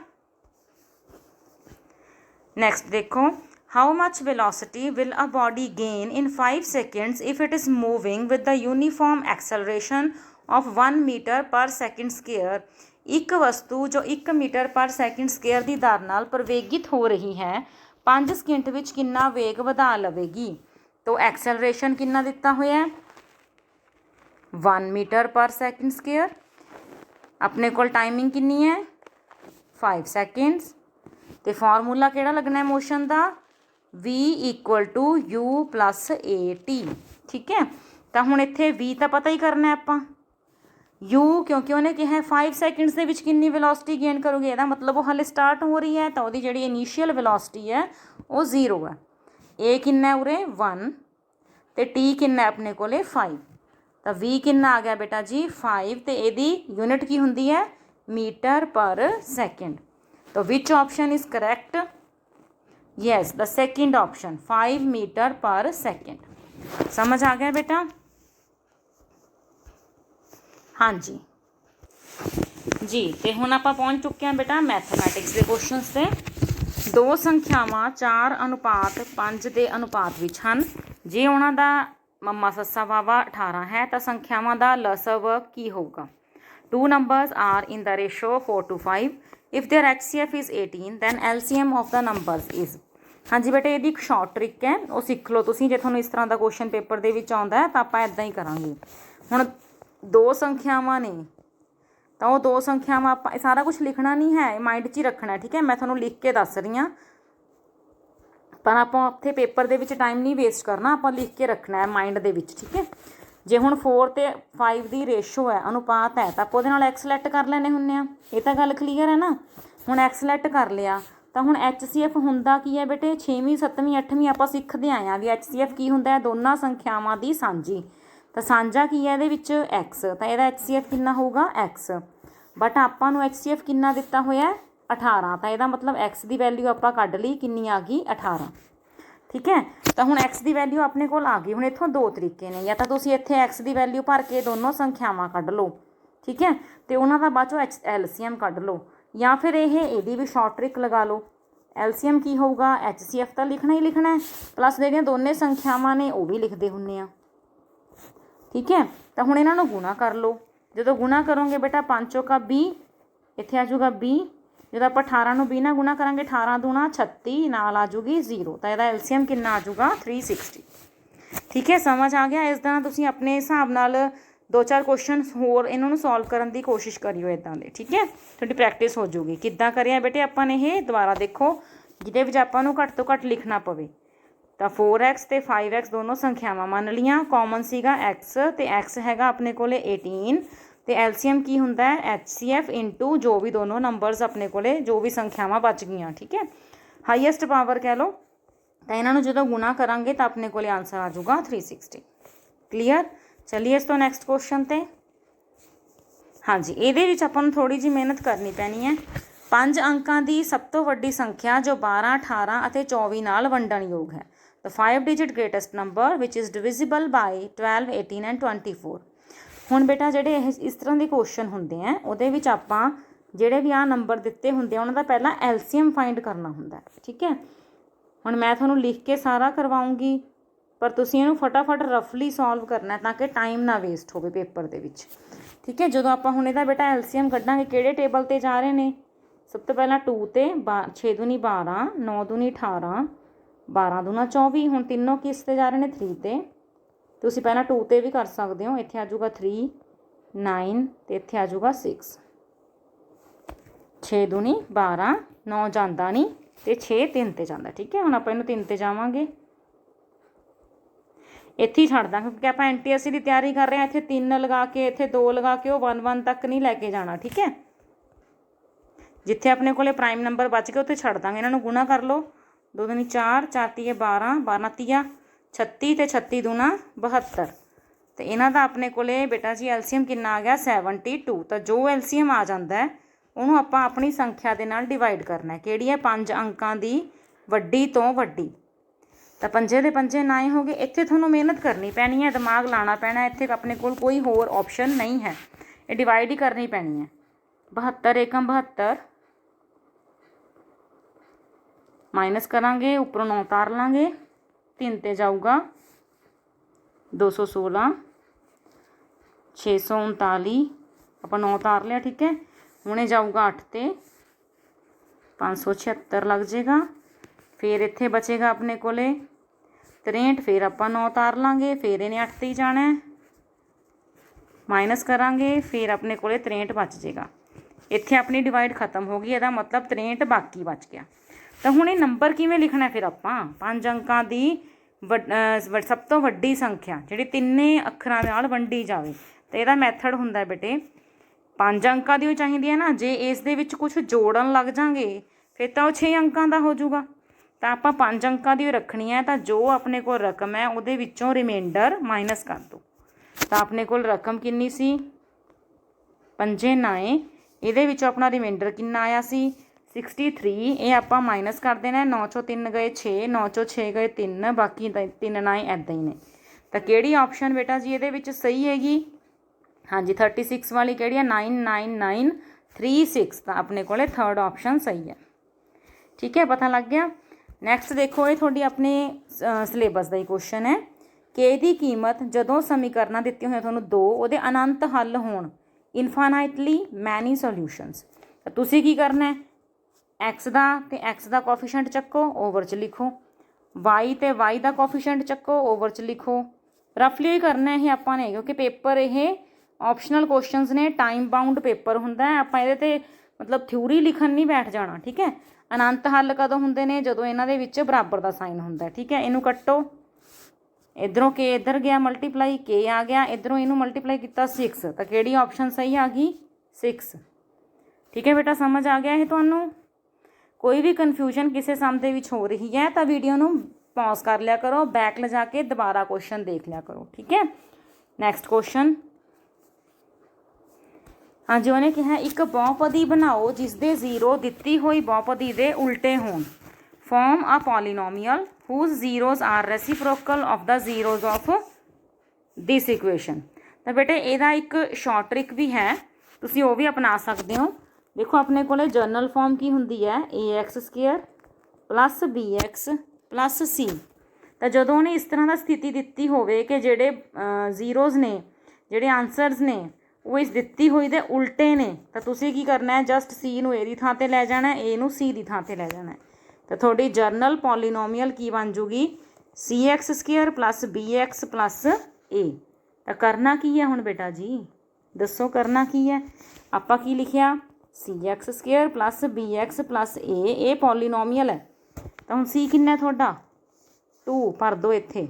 नेक्स्ट देखो, how much velocity will a body gain in 5 seconds if it is moving with the uniform acceleration of 1 meter per second square? एक वस्तु जो 1 मीटर पर सेकंड स्केयर की दर नाल प्रवेगित हो रही है 5 सेकंड विच कितना वेग वधा लवेगी? तो एक्सलरेशन कितना दिता होया है? 1 मीटर पर सेकंड स्केयर। अपने कोल टाइमिंग कितनी है? 5 सेकंड्स। तो फॉर्मूला किहड़ा लगना है मोशन का? v equal to u plus a t. ठीक है, तो हुण इत्थे v तो पता ही करना है आपां, u क्योंकि उन्हें कहा 5 सेकंड्स दे विच कितनी वेलोसिटी गेन करोगे, ਇਹਦਾ मतलब वो हले स्टार्ट हो रही है, तो ਉਹਦੀ ਜਿਹੜੀ इनीशियल वेलोसिटी है वो 0 है। a कितना है उरे? 1, तो t कितना है अपने कोले? 5। तो v कितना आ गया बेटा जी? 5। तो ਇਹਦੀ यूनिट की हुंदी है? Metre per second. तो which option is correct? Yes, the second option, 5 metre per second. समझ आ गया बेटा? हाँ जी जी। तो हुण आपां पहुँच चुके हैं बेटा मैथमैटिक्स के क्वेश्चन से। दो संख्यावां 4 अनुपात 5 के अनुपात विच हन। जे उन्हां दा मम्मा सस्सा वावा 18 है तो संख्यावां दा लसव की होगा? 2 numbers are in the ratio 4:5. If their HCF is 18 then LCM of the numbers is। हाँ जी बेटे, ये एक शॉर्ट ट्रिक है, वो सीख लो तुसीं। जे तुहानूं इस तरह का क्वेश्चन पेपर दे विच आउंदा है तो आपां इदां ही करांगे। हुण दो संख्यावां ने, तो वो दो संख्यावां आपां सारा कुछ लिखना नहीं है, माइंड 'च ही रखना है। ठीक है, मैं तुहानूं लिख के दस रही हाँ, पर आपां उत्थे पेपर दे विच टाइम नहीं वेस्ट करना, आपां लिख के रखना है माइंड दे विच। ठीक है, जे हुण 4 ते 5 की रेशो है, अनुपात है, तो आप उहदे नाल एक्स सलैक्ट कर लैने हुंदे आ। ये तो गल क्लीयर है ना? हुण एक्स सलैक्ट कर लिया तो हुण HCF हुंदा की है बेटे? 6वीं 7वीं 8वीं आपां सीखदे आए हैं भी HCF की हुंदा है? दोनों संख्यावां दी सांझी। तो सांझा की है इहदे विच? x। तो इहदा HCF कितना होगा? x। बट आपां नूं HCF कितना दिता होया? 18। तो इहदा मतलब x की वैल्यू आपां कढ लई, कितनी आ गई? 18। ठीक है, तो हुण x की वैल्यू अपने कोल आ गई। हुण इत्थों दो तरीके ने, या तो तुसीं इत्थे x की वैल्यू भर के दोनों संख्यावां कढ लो। ठीक है, तो उन्हां दा बाਅद चों LCM कढ लो, या फिर ये भी शॉर्ट ट्रिक लगा लो। LCM की होगा? HCF तो लिखना ही लिखना है, प्लस ਜਿਹੜੀਆਂ दोनों संख्यावां ने वो भी लिखते हुंदे आ। ठीक है, तो हुण इन्हां नूं गुणा कर लो। जो गुणा करोगे बेटा 5 चौका 20, इत्थे आ जाऊगा 20। जो आप 18 नूं 20 नाल गुणा करांगे 18 दूणा 36, नाल आ जूगी 0। तो इहदा LCM कितना आ जाऊगा? 360। ठीक है, समझ आ गया? इस तरह तुसीं अपने हिसाब नाल 2-4 क्वेश्चन होर इन्होंने सॉल्व करने की कोशिश करियो इदां दे। ठीक है, थोड़ी प्रैक्टिस हो जाऊगी। किद्दां करिया बेटे आपां ने? ये दोबारा देखो, जिहदे विच आपां नूं घੱਟ तो घੱਟ लिखना पवे। तो 4x ते 5x दोनों संख्यावां मान लियां, कॉमन सीगा x, तो x हैगा अपने कोले 18। तो LCM की हुंदा है? HCF इंटू जो भी दोनों नंबरस अपने कोले जो भी संख्यावां बच गईयां। ठीक है, हाईएस्ट पावर कह लो। तो इन्हों जो गुणा करांगे तो अपने कोले आंसर आ जाऊगा 360। क्लीयर? चलिए इस तो नैक्सट क्वेश्चन ते। हाँ जी, ये आपां नूं थोड़ी जी मेहनत करनी पैनी है। 5 ਅੰਕਾਂ ਦੀ ਸਭ ਤੋਂ ਵੱਡੀ ਸੰਖਿਆ ਜੋ 12, 18 ਅਤੇ 24 ਨਾਲ ਵੰਡਣਯੋਗ ਹੈ। The 5-digit greatest number which is divisible by 12, 18 and 24। ਹੁਣ ਬੇਟਾ ਜਿਹੜੇ ਇਸ ਤਰ੍ਹਾਂ ਦੇ ਕੁਐਸਚਨ ਹੁੰਦੇ ਆ ਉਹਦੇ ਵਿੱਚ ਆਪਾਂ ਜਿਹੜੇ ਵੀ ਆਹ ਨੰਬਰ ਦਿੱਤੇ ਹੁੰਦੇ ਆ ਉਹਨਾਂ ਦਾ ਪਹਿਲਾਂ ਐਲਸੀਐਮ ਫਾਈਂਡ ਕਰਨਾ ਹੁੰਦਾ, ਠੀਕ ਹੈ। ਹੁਣ ਮੈਂ ਤੁਹਾਨੂੰ ਲਿਖ ਕੇ ਸਾਰਾ ਕਰਵਾਉਂਗੀ, ਪਰ ਤੁਸੀਂ ਇਹਨੂੰ ਫਟਾਫਟ ਰਫਲੀ ਸੋਲਵ ਕਰਨਾ ਤਾਂ ਕਿ ਟਾਈਮ ਨਾ ਵੇਸਟ ਹੋਵੇ ਪੇਪਰ ਦੇ ਵਿੱਚ, ਠੀਕ ਹੈ। ਜਦੋਂ ਆਪਾਂ ਹੁਣ ਇਹਦਾ ਬੇਟਾ ਐਲਸੀਐਮ ਕੱਢਾਂਗੇ ਕਿਹੜੇ ਟੇਬਲ 'ਤੇ ਜਾ ਰਹੇ ਨੇ, ਸਭ ਤੋਂ ਪਹਿਲਾਂ 2 ਤੇ 6 ਦੂਣੀ 12, 9 ਦੂਣੀ 18, 12 ਦੂਣਾ 24। ਹੁਣ ਤਿੰਨੋਂ ਕਿਸ 'ਤੇ ਜਾ ਰਹੇ ਨੇ 3 ਤੇ। ਤੁਸੀਂ ਪਹਿਲਾਂ 2 ਤੇ ਵੀ ਕਰ ਸਕਦੇ ਹੋ। ਇੱਥੇ ਆ ਜਾਊਗਾ 3, 9 ਅਤੇ ਇੱਥੇ ਆ ਜਾਊਗਾ 6। 6 ਦੂਣੀ 12, 9 ਜਾਂਦਾ ਨਹੀਂ ਅਤੇ 6 3 'ਤੇ ਜਾਂਦਾ, ਠੀਕ ਹੈ। ਹੁਣ ਆਪਾਂ ਇਹਨੂੰ 3 'ਤੇ ਜਾਵਾਂਗੇ, ਇੱਥੇ ਹੀ ਛੱਡ ਦਾਂਗੇ ਕਿਉਂਕਿ ਆਪਾਂ NTSC ਦੀ ਤਿਆਰੀ ਕਰ ਰਹੇ ਹਾਂ। ਇੱਥੇ 3 ਲਗਾ ਕੇ ਇੱਥੇ 2 ਲਗਾ ਕੇ ਉਹ 1 1 ਤੱਕ ਨਹੀਂ ਲੈ ਕੇ ਜਾਣਾ, ਠੀਕ ਹੈ। ਜਿੱਥੇ ਆਪਣੇ ਕੋਲੇ ਪ੍ਰਾਈਮ ਨੰਬਰ ਬਚ ਗਏ ਉੱਥੇ ਛੱਡ ਦਾਂਗੇ। ਇਹਨਾਂ ਨੂੰ ਗੁਣਾ ਕਰ ਲਓ, 2 ਦੂਣੀ 4, 4 ਤੀਏ 12, 12 ਤੀਆ 36 ਅਤੇ 36 ਦੂਣਾ 72। ਅਤੇ ਇਹਨਾਂ ਦਾ ਆਪਣੇ ਕੋਲੇ ਬੇਟਾ ਜੀ ਐਲਸੀਐਮ ਕਿੰਨਾ ਆ ਗਿਆ 72। ਤਾਂ ਜੋ ਐਲਸੀਐਮ ਆ ਜਾਂਦਾ ਹੈ ਉਹਨੂੰ ਆਪਾਂ ਆਪਣੀ ਸੰਖਿਆ ਦੇ ਨਾਲ ਡਿਵਾਈਡ ਕਰਨਾ। ਕਿਹੜੀ ਹੈ 5 ਅੰਕਾਂ ਦੀ ਵੱਡੀ ਤੋਂ ਵੱਡੀ। ਤਾਂ 5 ਦੇ 5 9 ਹੋ ਗਏ। ਇੱਥੇ ਤੁਹਾਨੂੰ ਮਿਹਨਤ ਕਰਨੀ ਪੈਣੀ ਹੈ, ਦਿਮਾਗ ਲਾਉਣਾ ਪੈਣਾ। ਇੱਥੇ ਆਪਣੇ ਕੋਲ ਕੋਈ ਹੋਰ ਆਪਸ਼ਨ ਨਹੀਂ ਹੈ, ਇਹ ਡਿਵਾਈਡ ਹੀ ਕਰਨੀ ਪੈਣੀ ਹੈ। 72 ਏਕਮ 72 ਮਾਈਨਸ ਕਰਾਂਗੇ, ਉੱਪਰੋਂ 9 ਉਤਾਰ ਲਾਂਗੇ, 3 ਤੇ ਜਾਊਗਾ 216, 639 ਆਪਾਂ 9 ਉਤਾਰ ਲਿਆ, ਠੀਕ ਹੈ। ਹੁਣ ਇਹ ਜਾਊਗਾ 8 ਤੇ 576 ਲੱਗ ਜਾਏਗਾ। ਫਿਰ ਇੱਥੇ ਬਚੇਗਾ ਆਪਣੇ ਕੋਲੇ 63, ਫਿਰ ਆਪਾਂ 9 ਉਤਾਰ ਲਾਂਗੇ, ਫਿਰ ਇਹਨੇ 8 ਤੇ ਹੀ ਜਾਣਾ, ਮਾਈਨਸ ਕਰਾਂਗੇ, ਫਿਰ ਆਪਣੇ ਕੋਲੇ 63 ਬਚ ਜਾਏਗਾ। ਇੱਥੇ ਆਪਣੀ ਡਿਵਾਈਡ ਖਤਮ ਹੋ ਗਈ, ਇਹਦਾ ਮਤਲਬ 63 ਬਾਕੀ ਬਚ ਗਿਆ। ਤਾਂ ਹੁਣ ਇਹ ਨੰਬਰ ਕਿਵੇਂ ਲਿਖਣਾ ਫਿਰ ਆਪਾਂ 5 ਅੰਕਾਂ ਦੀ ਸਭ ਤੋਂ ਵੱਡੀ ਸੰਖਿਆ ਜਿਹੜੀ ਤਿੰਨੇ ਅੱਖਰਾਂ ਨਾਲ ਵੰਡੀ ਜਾਵੇ। ਤਾਂ ਇਹਦਾ ਮੈਥਡ ਹੁੰਦਾ ਬੇਟੇ 5 ਅੰਕਾਂ ਦੀ ਉਹ ਚਾਹੀਦੀ ਹੈ ਨਾ, ਜੇ ਇਸ ਦੇ ਵਿੱਚ ਕੁਛ ਜੋੜਨ ਲੱਗ ਜਾਂਗੇ ਫਿਰ ਤਾਂ ਉਹ 6 ਅੰਕਾਂ ਦਾ ਹੋ ਜਾਊਗਾ। ਤਾਂ ਆਪਾਂ 5 ਅੰਕਾਂ ਦੀ ਰੱਖਣੀ ਹੈ, ਤਾਂ ਜੋ ਆਪਣੇ ਕੋਲ ਰਕਮ ਹੈ ਉਹਦੇ ਵਿੱਚੋਂ ਰਿਮਾਈਂਡਰ ਮਾਈਨਸ ਕਰ ਦਿਓ। ਤਾਂ ਆਪਣੇ ਕੋਲ ਰਕਮ ਕਿੰਨੀ ਸੀ 5 9, ਇਹਦੇ ਵਿੱਚੋਂ ਆਪਣਾ ਰਿਮਾਈਂਡਰ ਕਿੰਨਾ ਆਇਆ ਸੀ 63। ਇਹ ਆਪਾਂ ਮਾਈਨਸ ਕਰ ਦੇਣਾ, 9 ਚੋਂ 3 ਗਏ 6, 9 ਚੋਂ 6 ਗਏ 3, ਬਾਕੀ 3 9 ਇੱਦਾਂ ਹੀ ਨੇ। ਤਾਂ ਕਿਹੜੀ ਆਪਸ਼ਨ ਬੇਟਾ ਜੀ ਇਹਦੇ ਵਿੱਚ ਸਹੀ ਹੈਗੀ, ਹਾਂਜੀ 36 ਵਾਲੀ ਕਿਹੜੀ ਹੈ 99936। ਤਾਂ ਆਪਣੇ ਕੋਲੇ 3rd ਆਪਸ਼ਨ ਸਹੀ ਹੈ, ਠੀਕ ਹੈ। ਪਤਾ ਲੱਗ ਗਿਆ। ਨੈਕਸਟ ਦੇਖੋ, ਇਹ ਤੁਹਾਡੀ ਆਪਣੇ ਸਿਲੇਬਸ ਦਾ ਹੀ ਕੁਐਸਚਨ ਹੈ ਕਿ ਇਹਦੀ ਕੀਮਤ ਜਦੋਂ ਸਮੀਕਰਨਾਂ ਦਿੱਤੀਆਂ ਹੋਈਆਂ ਤੁਹਾਨੂੰ 2 ਉਹਦੇ ਅਨੰਤ ਹੱਲ ਹੋਣ ਇਨਫਾਈਨਾਈਟਲੀ ਮੈਨੀ ਸੋਲਿਊਸ਼ਨਸ। ਤਾਂ ਤੁਸੀਂ ਕੀ ਕਰਨਾ ਹੈ x ਦਾ ਅਤੇ x ਦਾ ਕੋਫੀਸ਼ੀਐਂਟ ਚੱਕੋ, ਓਵਰ 'ਚ ਲਿਖੋ, y ਅਤੇ y ਦਾ ਕੋਫੀਸ਼ੀਐਂਟ ਚੱਕੋ, ਓਵਰ 'ਚ ਲਿਖੋ। ਰਫਲੀ ਹੀ ਕਰਨਾ ਇਹ ਆਪਾਂ ਨੇ, ਕਿਉਂਕਿ ਪੇਪਰ ਇਹ ਆਪਸ਼ਨਲ ਕੁਐਸਚਨਸ ਨੇ, ਟਾਈਮ ਬਾਊਂਡ ਪੇਪਰ ਹੁੰਦਾ ਹੈ। ਆਪਾਂ ਇਹਦੇ 'ਤੇ ਮਤਲਬ ਥਿਊਰੀ ਲਿਖਣ ਨਹੀਂ ਬੈਠ ਜਾਣਾ, ਠੀਕ ਹੈ। ਅਨੰਤ ਹੱਲ ਕਦੋਂ ਹੁੰਦੇ ਨੇ ਜਦੋਂ ਇਹਨਾਂ ਦੇ ਵਿੱਚ ਬਰਾਬਰ ਦਾ ਸਾਈਨ ਹੁੰਦਾ, ਠੀਕ ਹੈ। ਇਹਨੂੰ ਕੱਟੋ, ਇੱਧਰੋਂ k ਇੱਧਰ ਗਿਆ ਮਲਟੀਪਲਾਈ, k ਆ ਗਿਆ ਇੱਧਰੋਂ, ਇਹਨੂੰ ਮਲਟੀਪਲਾਈ ਕੀਤਾ 6। ਤਾਂ ਕਿਹੜੀ ਆਪਸ਼ਨ ਸਹੀ ਆ ਗਈ 6, ਠੀਕ ਹੈ ਬੇਟਾ। ਸਮਝ ਆ ਗਿਆ ਇਹ ਤੁਹਾਨੂੰ। ਕੋਈ ਵੀ ਕਨਫਿਊਜ਼ਨ ਕਿਸੇ ਸਮ ਦੇ ਵਿੱਚ ਹੋ ਰਹੀ ਹੈ ਤਾਂ ਵੀਡੀਓ ਨੂੰ ਪੌਜ਼ ਕਰ ਲਿਆ ਕਰੋ, ਬੈਕ ਲਿਜਾ ਕੇ ਦੁਬਾਰਾ ਕੁਐਸਚਨ ਦੇਖ ਲਿਆ ਕਰੋ, ਠੀਕ ਹੈ। ਨੈਕਸਟ ਕੁਐਸਚਨ, ਹਾਂਜੀ ਉਹਨੇ ਕਿਹਾ ਇੱਕ ਬਹੁਪਦੀ ਬਣਾਓ ਜਿਸ ਦੇ 0 ਦਿੱਤੀ ਹੋਈ ਬਹੁਪਦੀ ਦੇ ਉਲਟੇ ਹੋਣ। ਫਾਰਮ ਆ polynomial whose zeros are reciprocal of the zeros of this equation। ਤਾਂ ਬੇਟੇ ਇਹਦਾ ਇੱਕ ਸ਼ਾਰਟ ਟ੍ਰਿਕ ਵੀ ਹੈ, ਤੁਸੀਂ ਉਹ ਵੀ ਅਪਣਾ ਸਕਦੇ ਹੋ। ਦੇਖੋ ਆਪਣੇ ਕੋਲੇ ਜਰਨਲ ਫਾਰਮ ਕੀ ਹੁੰਦੀ ਹੈ ax² plus bx plus c। ਤਾਂ ਜਦੋਂ ਉਹਨੇ ਇਸ ਤਰ੍ਹਾਂ ਦਾ ਸਥਿਤੀ ਦਿੱਤੀ ਹੋਵੇ ਕਿ ਜਿਹੜੇ ਜ਼ੀਰੋਜ਼ ਨੇ, ਜਿਹੜੇ ਆਨਸਰਸ ਨੇ ਉਹ ਇਸ ਦਿੱਤੀ ਹੋਈ ਦੇ ਉਲਟੇ ਨੇ, ਤਾਂ ਤੁਸੀਂ ਕੀ ਕਰਨਾ ਹੈ ਜਸਟ c ਨੂੰ a ਦੀ ਥਾਂ 'ਤੇ ਲੈ ਜਾਣਾ, a ਨੂੰ c ਦੀ ਥਾਂ 'ਤੇ ਲੈ ਜਾਣਾ। ਤਾਂ ਤੁਹਾਡੀ ਜਰਨਲ ਪੋਲੀਨੋਮੀਅਲ ਕੀ ਬਣ ਜੂਗੀ cx² plus bx plus a। ਤਾਂ ਕਰਨਾ ਕੀ ਹੈ ਹੁਣ ਬੇਟਾ ਜੀ ਦੱਸੋ, ਕਰਨਾ ਕੀ ਹੈ। ਆਪਾਂ ਕੀ ਲਿਖਿਆ cx² plus bx plus a, ਇਹ ਪੋਲੀਨੋਮੀਅਲ ਹੈ। ਤਾਂ ਹੁਣ c ਕਿੰਨਾ ਤੁਹਾਡਾ 2 ਭਰ ਦਿਓ ਇੱਥੇ,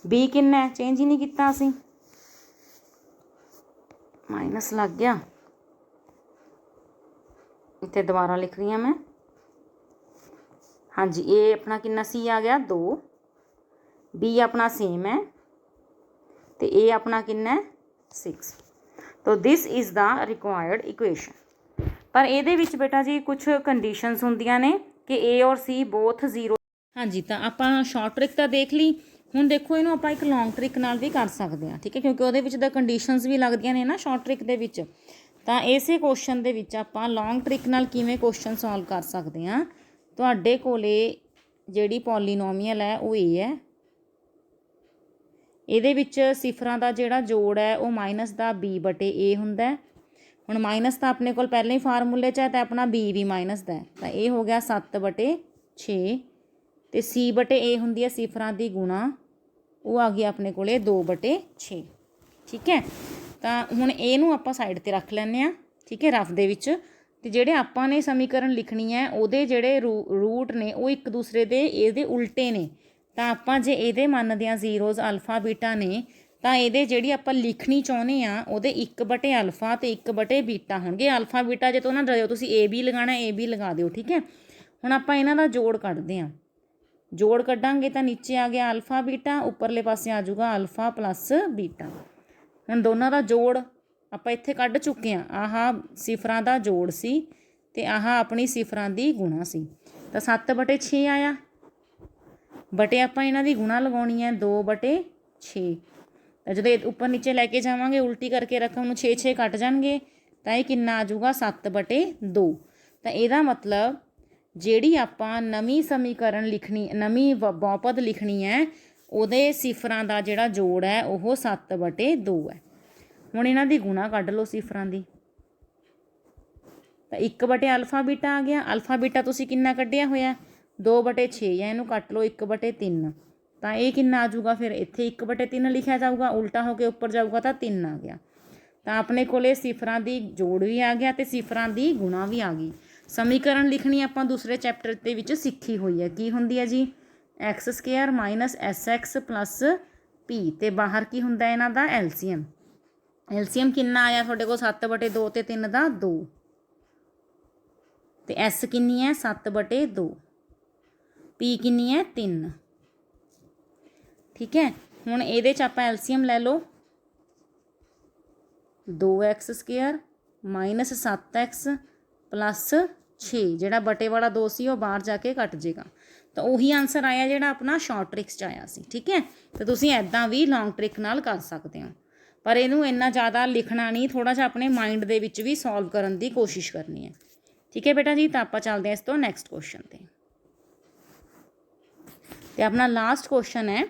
b ਕਿੰਨਾ ਚੇਂਜ ਹੀ ਨਹੀਂ ਕੀਤਾ ਅਸੀਂ, ਮਾਈਨਸ ਲੱਗ ਗਿਆ, ਇੱਥੇ ਦੁਬਾਰਾ ਲਿਖ ਰਹੀ ਹਾਂ ਮੈਂ। ਹਾਂਜੀ a ਆਪਣਾ ਕਿੰਨਾ c ਆ ਗਿਆ 2, b ਆਪਣਾ ਸੇਮ ਹੈ ਅਤੇ a ਆਪਣਾ ਕਿੰਨਾ 6। तो this is the required equation. पर ये बेटा जी कुछ कंडीशनस होंदियां ने कि ए और सी बोथ 0। हाँ जी, तो आप शॉर्ट ट्रिक तो देख ली। ਹੁਣ ਦੇਖੋ ਇਹਨੂੰ ਆਪਾਂ ਇੱਕ ਲੌਂਗ ਟ੍ਰਿਕ ਨਾਲ ਵੀ ਕਰ ਸਕਦੇ ਹਾਂ, ਠੀਕ ਹੈ, ਕਿਉਂਕਿ ਉਹਦੇ ਵਿੱਚ ਤਾਂ ਕੰਡੀਸ਼ਨਸ ਵੀ ਲੱਗਦੀਆਂ ਨੇ ਨਾ ਸ਼ਾਰਟ ਟ੍ਰਿਕ ਦੇ ਵਿੱਚ। ਤਾਂ ਇਸੇ ਕੁਐਸਚਨ ਦੇ ਵਿੱਚ ਆਪਾਂ ਲੌਂਗ ਟ੍ਰਿਕ ਨਾਲ ਕਿਵੇਂ ਕੁਐਸਚਨ ਸੋਲਵ ਕਰ ਸਕਦੇ ਹਾਂ। ਤੁਹਾਡੇ ਕੋਲੇ ਜਿਹੜੀ ਪੋਲੀਨੋਮੀਅਲ ਹੈ ਉਹ ਇਹ ਹੈ, ਇਹਦੇ ਵਿੱਚ ਸਿਫਰਾਂ ਦਾ ਜਿਹੜਾ ਜੋੜ ਹੈ ਉਹ ਮਾਈਨਸ ਦਾ b/a ਹੁੰਦਾ ਹੈ। ਹੁਣ ਮਾਈਨਸ ਤਾਂ ਆਪਣੇ ਕੋਲ ਪਹਿਲਾਂ ਹੀ ਫਾਰਮੂਲੇ 'ਚ ਹੈ ਤਾਂ ਆਪਣਾ b ਵੀ ਮਾਈਨਸ ਦਾ ਹੈ, ਤਾਂ ਇਹ ਹੋ ਗਿਆ 7/6 ਅਤੇ c/a ਹੁੰਦੀ ਹੈ ਸਿਫਰਾਂ ਦੀ ਗੁਣਾ, ਉਹ ਆ ਗਈ ਆਪਣੇ ਕੋਲੇ 2/6। ਠੀਕ ਹੈ, ਤਾਂ ਹੁਣ ਇਹਨੂੰ ਆਪਾਂ ਸਾਈਡ 'ਤੇ ਰੱਖ ਲੈਂਦੇ ਹਾਂ, ਠੀਕ ਹੈ, ਰਫ ਦੇ ਵਿੱਚ। ਅਤੇ ਜਿਹੜੇ ਆਪਾਂ ਨੇ ਸਮੀਕਰਨ ਲਿਖਣੀ ਹੈ ਉਹਦੇ ਜਿਹੜੇ ਰੂਟ ਨੇ ਉਹ ਇੱਕ ਦੂਸਰੇ ਦੇ ਇਹਦੇ ਉਲਟੇ ਨੇ। ਤਾਂ ਆਪਾਂ ਜੇ ਇਹਦੇ ਮੰਨਦੇ ਹਾਂ ਜ਼ੀਰੋਜ਼ ਅਲਫਾ ਬੀਟਾ ਨੇ, ਤਾਂ ਇਹਦੇ ਜਿਹੜੀ ਆਪਾਂ ਲਿਖਣੀ ਚਾਹੁੰਦੇ ਹਾਂ ਉਹਦੇ 1/α ਅਤੇ 1/β ਹੋਣਗੇ। ਅਲਫਾ ਬੀਟਾ ਜੇ ਤੋਂ ਨਾ ਡਰਿਓ, ਤੁਸੀਂ ਏ ਬੀ ਲਗਾਉਣਾ, ਏ ਬੀ ਲਗਾ ਦਿਓ, ਠੀਕ ਹੈ। ਹੁਣ ਆਪਾਂ ਇਹਨਾਂ ਦਾ ਜੋੜ ਕੱਢਦੇ ਹਾਂ, ਜੋੜ ਕੱਢਾਂਗੇ ਤਾਂ ਨੀਚੇ ਆ ਗਿਆ ਅਲਫਾ ਬੀਟਾ, ਉੱਪਰਲੇ ਪਾਸੇ ਆ ਜਾਊਗਾ ਅਲਫਾ ਪਲੱਸ ਬੀਟਾ। ਹੁਣ ਦੋਨਾਂ ਦਾ ਜੋੜ ਆਪਾਂ ਇੱਥੇ ਕੱਢ ਚੁੱਕੇ ਹਾਂ, ਆਹ ਸਿਫਰਾਂ ਦਾ ਜੋੜ ਸੀ ਅਤੇ ਆਹ ਆਪਣੀ ਸਿਫਰਾਂ ਦੀ ਗੁਣਾ ਸੀ। ਤਾਂ 7/6 ਆਇਆ, ਬਟੇ ਆਪਾਂ ਇਹਨਾਂ ਦੀ ਗੁਣਾ ਲਗਾਉਣੀ ਹੈ 2/6। ਤਾਂ ਜਦੋਂ ਉੱਪਰ ਨੀਚੇ ਲੈ ਕੇ ਜਾਵਾਂਗੇ ਉਲਟੀ ਕਰਕੇ ਰਕਮ ਨੂੰ 6 ਕੱਟ ਜਾਣਗੇ, ਤਾਂ ਇਹ ਕਿੰਨਾ ਆ ਜਾਊਗਾ 7/2। ਤਾਂ ਇਹਦਾ ਮਤਲਬ ਜਿਹੜੀ ਆਪਾਂ ਨਵੀਂ ਸਮੀਕਰਨ ਲਿਖਣੀ, ਨਵੀਂ ਬਹੁਪਦ ਲਿਖਣੀ ਹੈ, ਉਹਦੇ ਸਿਫਰਾਂ ਦਾ ਜਿਹੜਾ ਜੋੜ ਹੈ ਉਹ 7/2 ਹੈ। ਹੁਣ ਇਹਨਾਂ ਦੀ ਗੁਣਾ ਕੱਢ ਲਓ ਸਿਫਰਾਂ ਦੀ, ਤਾਂ 1/α ਬੀਟਾ ਆ ਗਿਆ। ਅਲਫਾ ਬੀਟਾ ਤੁਸੀਂ ਕਿੰਨਾ ਕੱਢਿਆ ਹੋਇਆ 2/6, ਜਾਂ ਇਹਨੂੰ ਕੱਟ ਲਓ 1/3। ਤਾਂ ਇਹ ਕਿੰਨਾ ਆ ਜਾਊਗਾ, ਫਿਰ ਇੱਥੇ 1/3 ਲਿਖਿਆ ਜਾਊਗਾ, ਉਲਟਾ ਹੋ ਕੇ ਉੱਪਰ ਜਾਊਗਾ ਤਾਂ 3 ਆ ਗਿਆ। ਤਾਂ ਆਪਣੇ ਕੋਲੇ ਸਿਫਰਾਂ ਦੀ ਜੋੜ ਵੀ ਆ ਗਿਆ ਅਤੇ ਸਿਫਰਾਂ ਦੀ ਗੁਣਾ ਵੀ ਆ ਗਈ। ਸਮੀਕਰਨ ਲਿਖਣੀ ਆਪਾਂ ਦੂਸਰੇ ਚੈਪਟਰ ਦੇ ਵਿੱਚ ਸਿੱਖੀ ਹੋਈ ਹੈ, ਕੀ ਹੁੰਦੀ ਹੈ ਜੀ, x² - sx + p, ਅਤੇ ਬਾਹਰ ਕੀ ਹੁੰਦਾ ਇਹਨਾਂ ਦਾ ਐਲਸੀਐਮ। ਐਲਸੀਐਮ ਕਿੰਨਾ ਆਇਆ ਤੁਹਾਡੇ ਕੋਲ 7/2 ਅਤੇ 3 ਦਾ 2, ਅਤੇ s ਕਿੰਨੀ ਹੈ 7/2, p ਕਿੰਨੀ ਹੈ 3। ਠੀਕ ਹੈ, ਹੁਣ ਇਹਦੇ 'ਚ ਆਪਾਂ ਐਲਸੀਐਮ ਲੈ ਲਓ, 2x² - 7x + 6, ਜਿਹੜਾ ਬਟੇ ਵਾਲਾ 2 ਸੀ ਉਹ ਬਾਹਰ ਜਾ ਕੇ ਕੱਟ ਜੇਗਾ। ਤਾਂ ਉਹੀ ਆਨਸਰ ਆਇਆ ਜਿਹੜਾ ਆਪਣਾ ਸ਼ਾਰਟ ਟ੍ਰਿਕਸ 'ਚ ਆਇਆ ਸੀ। ਠੀਕ ਹੈ, ਤਾਂ ਤੁਸੀਂ ਇੱਦਾਂ ਵੀ ਲੌਂਗ ਟ੍ਰਿਕ ਨਾਲ ਕਰ ਸਕਦੇ ਹੋ, ਪਰ ਇਹਨੂੰ ਇੰਨਾ ਜ਼ਿਆਦਾ ਲਿਖਣਾ ਨਹੀਂ, ਥੋੜ੍ਹਾ ਜਿਹਾ ਆਪਣੇ ਮਾਈਂਡ ਦੇ ਵਿੱਚ ਵੀ ਸੋਲਵ ਕਰਨ ਦੀ ਕੋਸ਼ਿਸ਼ ਕਰਨੀ ਹੈ। ਠੀਕ ਹੈ ਬੇਟਾ ਜੀ, ਤਾਂ ਆਪਾਂ ਚੱਲਦੇ ਹਾਂ ਇਸ ਤੋਂ ਨੈਕਸਟ ਕੁਐਸਚਨ 'ਤੇ। ਅਤੇ ਆਪਣਾ ਲਾਸਟ ਕੁਐਸਚਨ ਹੈ,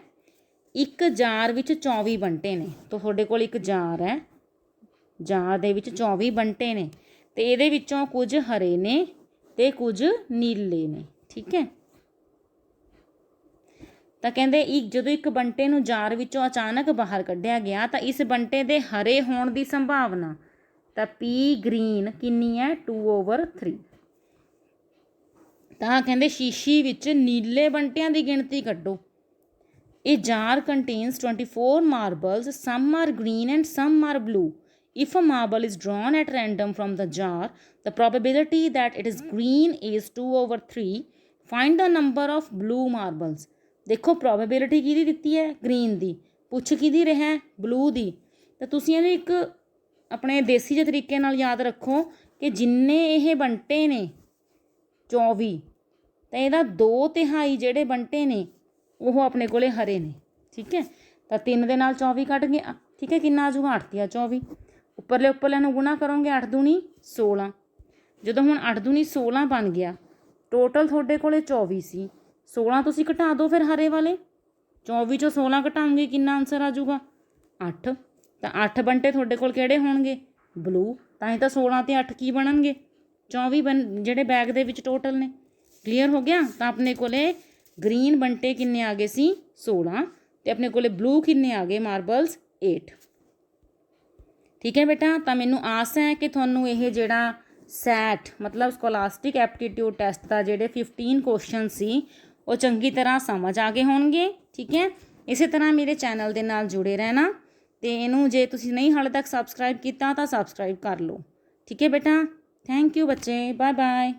ਇੱਕ ਜਾਰ ਵਿੱਚ 24 ਬੰਟੇ ਨੇ। ਤਾਂ ਤੁਹਾਡੇ ਕੋਲ ਇੱਕ ਜਾਰ ਹੈ, ਜਾਰ ਦੇ ਵਿੱਚ 24 ਬੰਟੇ ਨੇ, ਅਤੇ ਇਹਦੇ ਵਿੱਚੋਂ ਕੁਝ ਹਰੇ ਨੇ ਅਤੇ ਕੁਝ ਨੀਲੇ ਨੇ। ਠੀਕ ਹੈ, ਤਾਂ ਕਹਿੰਦੇ ਜਦੋਂ ਇੱਕ ਬੰਟੇ ਨੂੰ ਜਾਰ ਵਿੱਚੋਂ ਅਚਾਨਕ ਬਾਹਰ ਕੱਢਿਆ ਗਿਆ ਤਾਂ ਇਸ ਬੰਟੇ ਦੇ ਹਰੇ ਹੋਣ ਦੀ ਸੰਭਾਵਨਾ, ਤਾਂ p ਗ੍ਰੀਨ ਕਿੰਨੀ ਹੈ 2/3। ਤਾਂ ਕਹਿੰਦੇ ਸ਼ੀਸ਼ੀ ਵਿੱਚ ਨੀਲੇ ਬੰਟਿਆਂ ਦੀ ਗਿਣਤੀ ਕੱਢੋ। ਇਹ jar contains 24 marbles, some are green and some are blue. If a marble is drawn at random from the jar, the probability that it is green is 2/3. Find the number of blue marbles. ਦੇਖੋ probability ਕਿਹਦੀ ਦਿੱਤੀ ਹੈ, green ਦੀ, ਪੁੱਛ ਕਿਹਦੀ ਰਿਹਾ, blue ਦੀ। ਤਾਂ ਤੁਸੀਂ ਇਹਨੂੰ ਇੱਕ ਆਪਣੇ ਦੇਸੀ ਜਿਹੇ ਤਰੀਕੇ ਨਾਲ ਯਾਦ ਰੱਖੋ ਕਿ ਜਿੰਨੇ ਇਹ ਬੰਟੇ ਨੇ 24, ਤਾਂ ਇਹਦਾ 2/3 ਜਿਹੜੇ ਬੰਟੇ ਨੇ ਉਹ ਆਪਣੇ ਕੋਲੇ ਹਰੇ ਨੇ। ਠੀਕ ਹੈ, ਤਾਂ 3 ਦੇ ਨਾਲ 24 ਕੱਟ ਗਿਆ। ਠੀਕ ਹੈ, ਕਿੰਨਾ ਆ ਜਾਊਗਾ 8 × 24, ਉੱਪਰਲੇ ਨੂੰ ਗੁਣਾ ਕਰੋਗੇ 8 ਦੂਣੀ 16। ਜਦੋਂ ਹੁਣ 8 ਦੂਣੀ 16 ਬਣ ਗਿਆ, ਟੋਟਲ ਤੁਹਾਡੇ ਕੋਲੇ 24 ਸੀ, 16 ਤੁਸੀਂ ਘਟਾ ਦਿਓ ਫਿਰ ਹਰੇ ਵਾਲੇ, 24 ਚੋਂ 16 ਘਟਾਉਂਗੇ ਕਿੰਨਾ ਆਨਸਰ ਆ ਜਾਊਗਾ 8। ਤਾਂ 8 ਬੰਟੇ ਤੁਹਾਡੇ ਕੋਲ ਕਿਹੜੇ ਹੋਣਗੇ, ਬਲੂ, ਤਾਂ ਹੀ ਤਾਂ 16 ਅਤੇ 8 ਕੀ ਬਣਨਗੇ 24 ਜਿਹੜੇ ਬੈਗ ਦੇ ਵਿੱਚ ਟੋਟਲ ਨੇ। ਕਲੀਅਰ ਹੋ ਗਿਆ। ਤਾਂ ਆਪਣੇ ਕੋਲੇ ਗ੍ਰੀਨ ਬੰਟੇ ਕਿੰਨੇ ਆ ਗਏ ਸੀ 16, ਅਤੇ ਆਪਣੇ ਕੋਲੇ ਬਲੂ ਕਿੰਨੇ ਆ ਗਏ ਮਾਰਬਲਸ 8। ਠੀਕ ਹੈ ਬੇਟਾ, ਤਾਂ ਮੈਨੂੰ ਆਸ ਹੈ ਕਿ ਤੁਹਾਨੂੰ ਇਹ ਜਿਹੜਾ ਸੈਟ ਮਤਲਬ ਸਕੋਲਾਸਟਿਕ ਐਪਟੀਟਿਊਡ ਟੈਸਟ ਦਾ ਜਿਹੜੇ 15 ਕੁਐਸਚਨ ਸੀ ਉਹ ਚੰਗੀ ਤਰ੍ਹਾਂ ਸਮਝ ਆ ਗਏ ਹੋਣਗੇ। ਠੀਕ ਹੈ, ਇਸੇ ਤਰ੍ਹਾਂ ਮੇਰੇ ਚੈਨਲ ਦੇ ਨਾਲ ਜੁੜੇ ਰਹਿਣਾ, ਅਤੇ ਇਹਨੂੰ ਜੇ ਤੁਸੀਂ ਨਹੀਂ ਹਾਲੇ ਤੱਕ ਸਬਸਕ੍ਰਾਈਬ ਕੀਤਾ ਤਾਂ ਸਬਸਕ੍ਰਾਈਬ ਕਰ ਲਓ। ਠੀਕ ਹੈ ਬੇਟਾ, ਥੈਂਕ ਯੂ ਬੱਚੇ, ਬਾਏ ਬਾਏ।